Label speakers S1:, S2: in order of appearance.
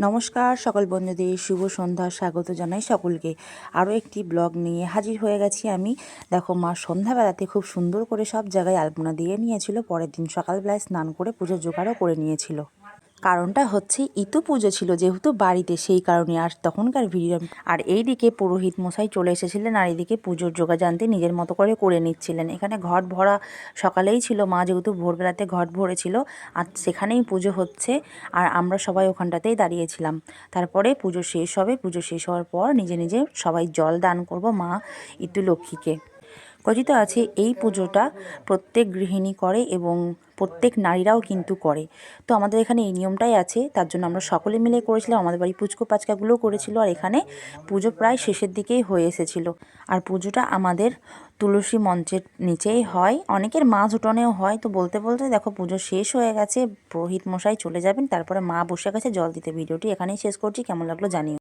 S1: নমস্কার সকল বন্ধুদের শুভ সন্ধ্যা স্বাগত জানাই সকলকে। আরও একটি ব্লগ নিয়ে হাজির হয়ে গেছি আমি। দেখো মা সন্ধ্যাবেলাতে খুব সুন্দর করে সব জায়গায় আলপনা দিয়ে নিয়েছিল, পরের দিন সকালবেলায় স্নান করে পুজোর জোগাড়ও করে নিয়েছিল। কারণটা হচ্ছে ইতু পুজো ছিল যেহেতু বাড়িতে, সেই কারণে। আর তখনকার ভিড়, আর এইদিকে পুরোহিত মশাই চলে এসেছিলেন, আর এইদিকে পুজোর জোগাড়যন্ত্র নিজের মতো করে নিচ্ছিলেন। এখানে ঘট ভরা সকালেই ছিল, মা যেহেতু ভোরবেলাতে ঘট ভরেছিল আর সেখানেই পুজো হচ্ছে, আর আমরা সবাই ওখানটাতেই দাঁড়িয়েছিলাম। তারপরে পুজো শেষ হবে, পুজো শেষ হওয়ার পর নিজে নিজে সবাই জল দান করব মা ইতু লক্ষ্মীকে। কথিত আছে এই পুজোটা প্রত্যেক গৃহিণী করে এবং প্রত্যেক নারীরাও কিন্তু করে। তো আমাদের এখানে এই নিয়মটাই আছে, তার জন্য আমরা সকলে মিলে করেছিলাম। আমাদের বাড়ি পুচকো পাচকাগুলোও করেছিল। আর এখানে পুজো প্রায় শেষের দিকেই হয়ে এসেছিল। আর পুজোটা আমাদের তুলসী মঞ্চের নিচেই হয়, অনেকের মাছ উঠোনেও হয়। তো বলতে বলতে দেখো পুজো শেষ হয়ে গেছে, পুরোহিত মশাই চলে যাবেন, তারপরে মা বসে গেছে জল দিতে। ভিডিওটি এখানেই শেষ করছি, কেমন লাগলো জানিও।